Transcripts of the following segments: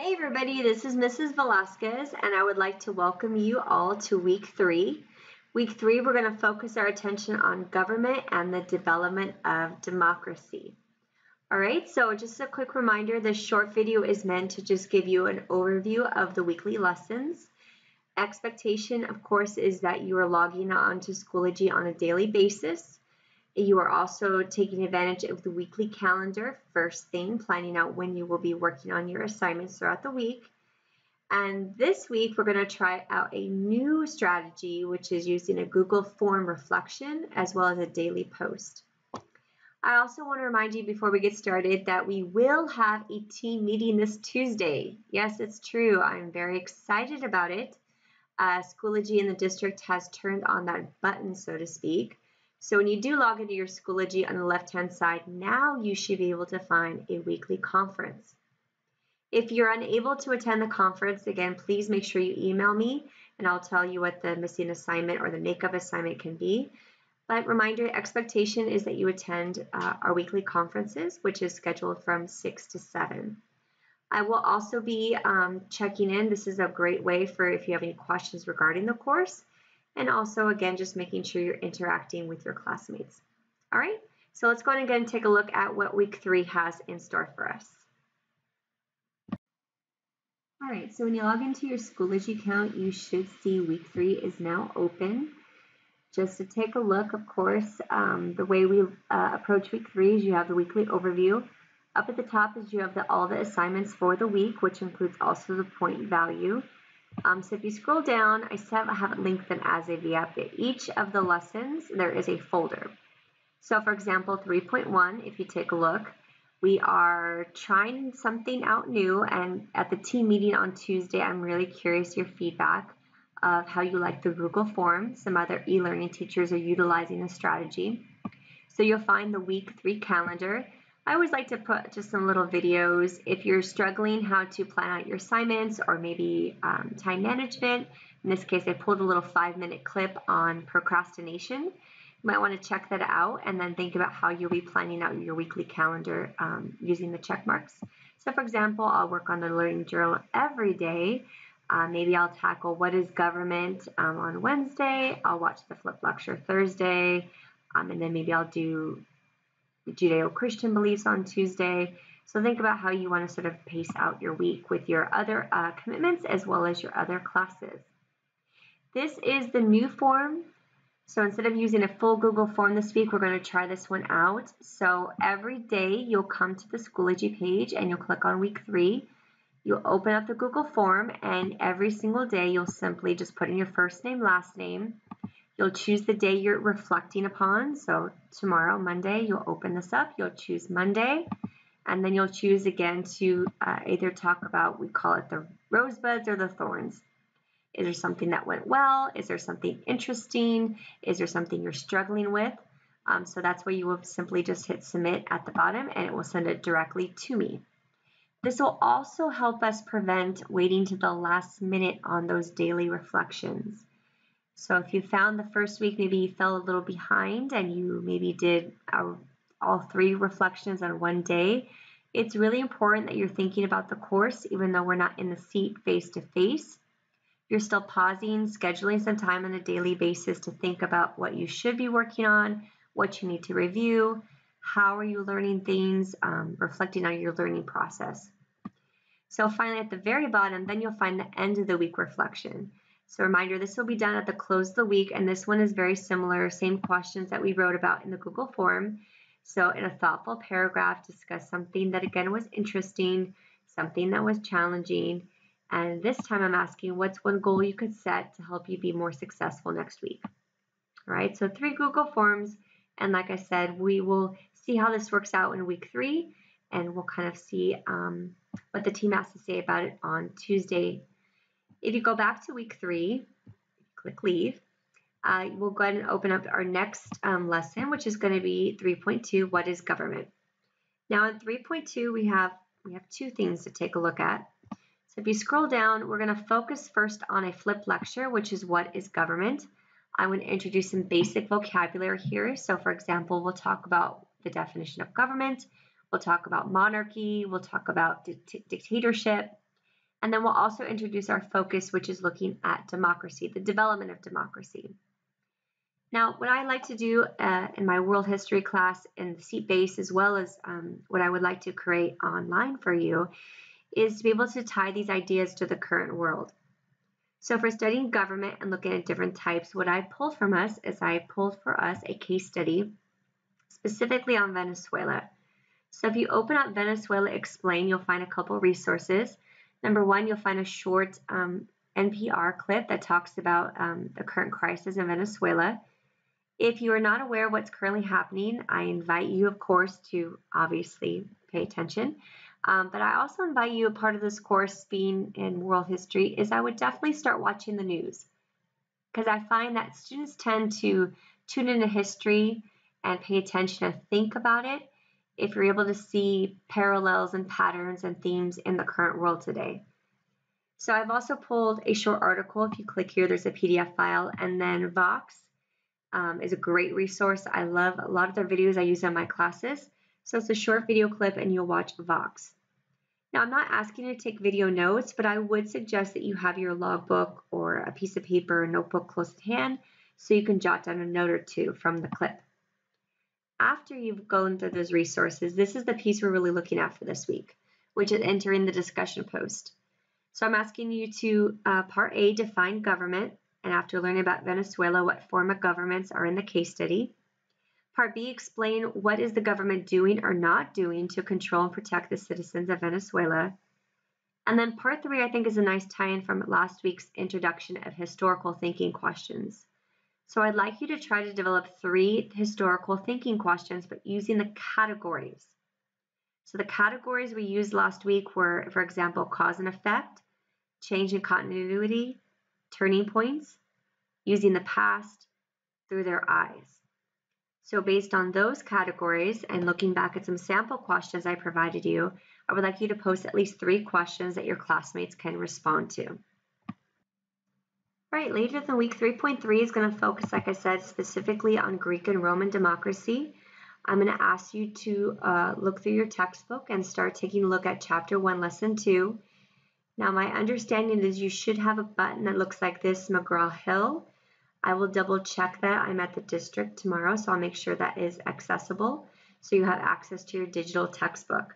Hey everybody, this is Mrs. Velasquez, and I would like to welcome you all to week 3. Week 3, we're going to focus our attention on government and the development of democracy. All right, so just a quick reminder, this short video is meant to just give you an overview of the weekly lessons. Expectation, of course, is that you are logging on to Schoology on a daily basis. You are also taking advantage of the weekly calendar, first thing, planning out when you will be working on your assignments throughout the week. And this week, we're going to try out a new strategy, which is using a Google form reflection as well as a daily post. I also want to remind you before we get started that we will have a team meeting this Tuesday. Yes, it's true. I'm very excited about it. Schoology in the district has turned on that button, so to speak. So when you do log into your Schoology on the left-hand side, now you should be able to find a weekly conference. If you're unable to attend the conference, again, please make sure you email me and I'll tell you what the missing assignment or the makeup assignment can be. But reminder, expectation is that you attend our weekly conferences, which is scheduled from 6 to 7. I will also be checking in. This is a great way for if you have any questions regarding the course. And also, again, just making sure you're interacting with your classmates. All right, so let's go ahead and take a look at what week 3 has in store for us. All right, so when you log into your Schoology account, you should see week 3 is now open. Just to take a look, of course, the way we approach week 3 is you have the weekly overview. Up at the top is you have all the assignments for the week, which includes also the point value. So if you scroll down, I have it linked in as a VIP. Each of the lessons, there is a folder. So for example, 3.1, if you take a look, we are trying something out new, and at the team meeting on Tuesday, I'm really curious your feedback of how you like the Google form. Some other e-learning teachers are utilizing this strategy. So you'll find the week 3 calendar. I always like to put just some little videos if you're struggling how to plan out your assignments or maybe time management. In this case, I pulled a little 5-minute clip on procrastination. You might want to check that out and then think about how you'll be planning out your weekly calendar using the check marks. So for example, I'll work on the learning journal every day. Maybe I'll tackle what is government on Wednesday. I'll watch the flip lecture Thursday, and then maybe I'll do Judeo-Christian beliefs on Tuesday. So think about how you want to sort of pace out your week with your other commitments as well as your other classes. This is the new form. So instead of using a full Google form this week, we're going to try this one out. So every day you'll come to the Schoology page and you'll click on week 3. You'll open up the Google form, and every single day you'll simply just put in your first name, last name. You'll choose the day you're reflecting upon. So tomorrow, Monday, you'll open this up. You'll choose Monday, and then you'll choose again to either talk about, we call it the rosebuds or the thorns. Is there something that went well? Is there something interesting? Is there something you're struggling with? So that's where you will simply just hit submit at the bottom, and it will send it directly to me. This will also help us prevent waiting to the last minute on those daily reflections. So if you found the first week, maybe you fell a little behind and you maybe did all 3 reflections on one day, it's really important that you're thinking about the course, even though we're not in the seat face to face. You're still pausing, scheduling some time on a daily basis to think about what you should be working on, what you need to review, how are you learning things, reflecting on your learning process. So finally, at the very bottom, then you'll find the end of the week reflection. So reminder, this will be done at the close of the week, and this one is very similar, same questions that we wrote about in the Google form. So in a thoughtful paragraph, discuss something that again was interesting, something that was challenging, and this time I'm asking what's one goal you could set to help you be more successful next week. All right, so 3 Google forms, and like I said, we will see how this works out in week 3, and we'll kind of see what the team has to say about it on Tuesday. If you go back to week 3, click leave, we'll go ahead and open up our next lesson, which is going to be 3.2, what is government? Now in 3.2, we have 2 things to take a look at. So if you scroll down, we're going to focus first on a flip lecture, which is what is government. I'm going to introduce some basic vocabulary here. So for example, we'll talk about the definition of government. We'll talk about monarchy. We'll talk about dictatorship. And then we'll also introduce our focus, which is looking at democracy, the development of democracy. Now, what I like to do in my world history class in the seat-based, as well as what I would like to create online for you, is to be able to tie these ideas to the current world. So for studying government and looking at different types, what I pulled from us is I pulled for us a case study specifically on Venezuela. So if you open up Venezuela Explained, you'll find a couple resources. Number one, you'll find a short NPR clip that talks about the current crisis in Venezuela. If you are not aware of what's currently happening, I invite you, of course, to obviously pay attention. But I also invite you, a part of this course being in world history, is I would definitely start watching the news. Because I find that students tend to tune into history and pay attention and think about it if you're able to see parallels and patterns and themes in the current world today. So I've also pulled a short article. If you click here, there's a PDF file, and then Vox is a great resource. I love a lot of their videos I use in my classes. So it's a short video clip and you'll watch Vox. Now, I'm not asking you to take video notes, but I would suggest that you have your logbook or a piece of paper or notebook close at hand so you can jot down a note or two from the clip. After you've gone through those resources, this is the piece we're really looking at for this week, which is entering the discussion post. So I'm asking you to, part A, define government, and after learning about Venezuela, what form of governments are in the case study. Part B, explain what is the government doing or not doing to control and protect the citizens of Venezuela. And then part 3, I think, is a nice tie-in from last week's introduction of historical thinking questions. So I'd like you to try to develop 3 historical thinking questions, but using the categories. So the categories we used last week were, for example, cause and effect, change in continuity, turning points, using the past through their eyes. So based on those categories and looking back at some sample questions I provided you, I would like you to post at least 3 questions that your classmates can respond to. All right, later in week 3.3 is going to focus, like I said, specifically on Greek and Roman democracy. I'm going to ask you to look through your textbook and start taking a look at Chapter 1, Lesson 2. Now, my understanding is you should have a button that looks like this, McGraw-Hill. I will double check that. I'm at the district tomorrow, so I'll make sure that is accessible so you have access to your digital textbook.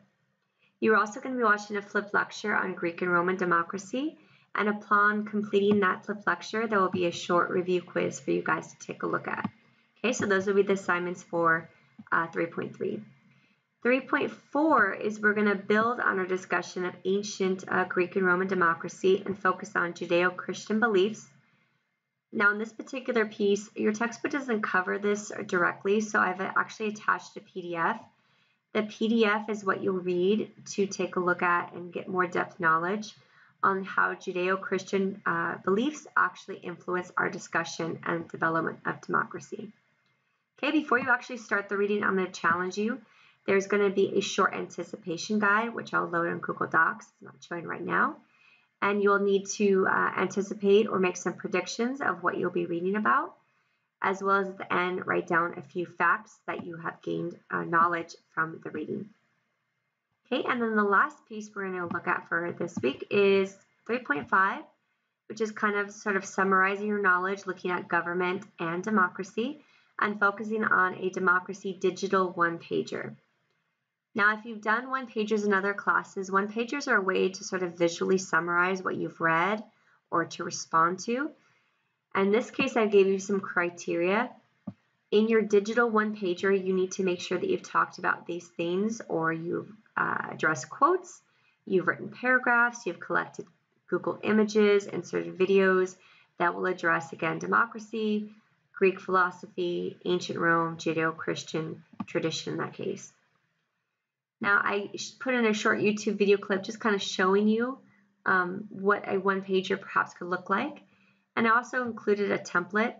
You're also going to be watching a flipped lecture on Greek and Roman democracy. And upon completing that flipped lecture, there will be a short review quiz for you guys to take a look at. Okay, so those will be the assignments for 3.3. 3.4 is we're going to build on our discussion of ancient Greek and Roman democracy and focus on Judeo-Christian beliefs. Now, in this particular piece, your textbook doesn't cover this directly, so I've actually attached a PDF. The PDF is what you'll read to take a look at and get more depth knowledge on how Judeo-Christian beliefs actually influence our discussion and development of democracy. Okay, before you actually start the reading, I'm going to challenge you. There's going to be a short anticipation guide, which I'll load on Google Docs. It's not showing right now. And you'll need to anticipate or make some predictions of what you'll be reading about, as well as at the end, write down a few facts that you have gained knowledge from the reading. Okay, and then the last piece we're going to look at for this week is 3.5, which is kind of sort of summarizing your knowledge, looking at government and democracy, and focusing on a democracy digital one-pager. Now, if you've done one-pagers in other classes, one-pagers are a way to sort of visually summarize what you've read or to respond to. And in this case, I gave you some criteria. In your digital one-pager, you need to make sure that you've talked about these things, or you've addressed quotes, you've written paragraphs, you've collected Google images, inserted videos that will address, again, democracy, Greek philosophy, ancient Rome, Judeo-Christian tradition in that case. Now, I put in a short YouTube video clip just kind of showing you what a one-pager perhaps could look like. And I also included a template.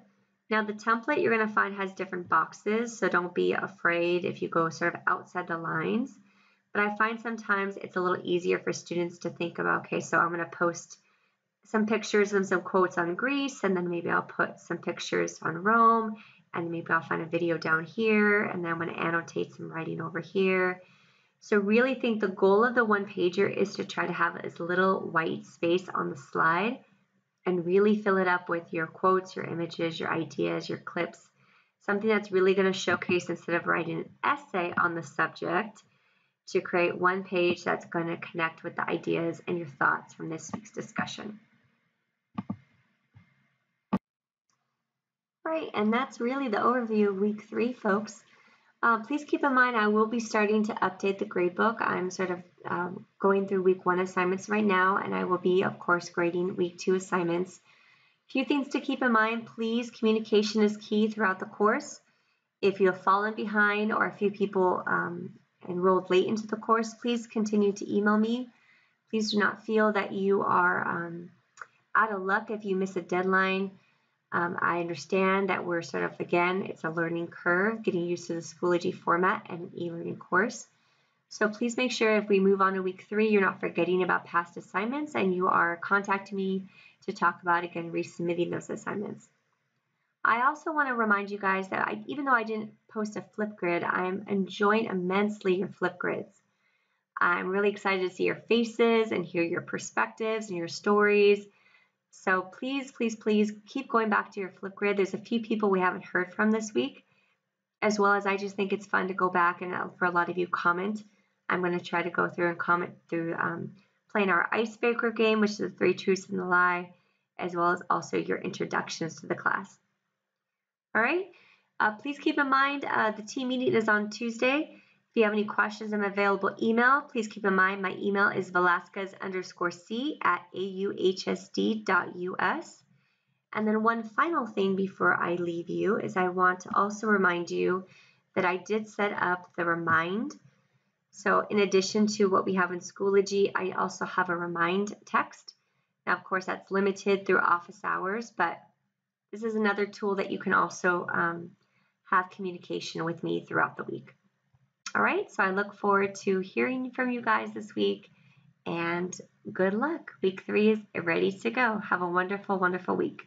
Now, the template you're going to find has different boxes, so don't be afraid if you go sort of outside the lines. But I find sometimes it's a little easier for students to think about, okay, so I'm going to post some pictures and some quotes on Greece, and then maybe I'll put some pictures on Rome, and maybe I'll find a video down here, and then I'm going to annotate some writing over here. So really think the goal of the one-pager is to try to have as little white space on the slide and really fill it up with your quotes, your images, your ideas, your clips, something that's really going to showcase instead of writing an essay on the subject, to create one page that's going to connect with the ideas and your thoughts from this week's discussion. Right, and that's really the overview of week 3, folks. Please keep in mind I will be starting to update the gradebook. I'm sort of going through week 1 assignments right now, and I will be, of course, grading week 2 assignments. A few things to keep in mind, please. Communication is key throughout the course. If you have fallen behind or a few people enrolled late into the course, please continue to email me. Please do not feel that you are out of luck if you miss a deadline. I understand that we're sort of, again, it's a learning curve, getting used to the Schoology format and e-learning course. So please make sure if we move on to week 3, you're not forgetting about past assignments and you are contacting me to talk about, again, resubmitting those assignments. I also want to remind you guys that even though I didn't post a flip grid, I'm enjoying immensely your flip grids. I'm really excited to see your faces and hear your perspectives and your stories. So please, please, please keep going back to your flip grid. There's a few people we haven't heard from this week, as well as I just think it's fun to go back and for a lot of you comment. I'm going to try to go through and comment through playing our icebreaker game, which is the 3 truths and a lie, as well as also your introductions to the class. All right, please keep in mind the team meeting is on Tuesday. If you have any questions, I'm available email. Please keep in mind my email is velasquez_c@auhsd.us. And then one final thing before I leave you is I want to also remind you that I did set up the Remind. So in addition to what we have in Schoology, I also have a Remind text. Now, of course, that's limited through office hours, but this is another tool that you can also have communication with me throughout the week. All right, so I look forward to hearing from you guys this week, and good luck. Week 3 is ready to go. Have a wonderful, wonderful week.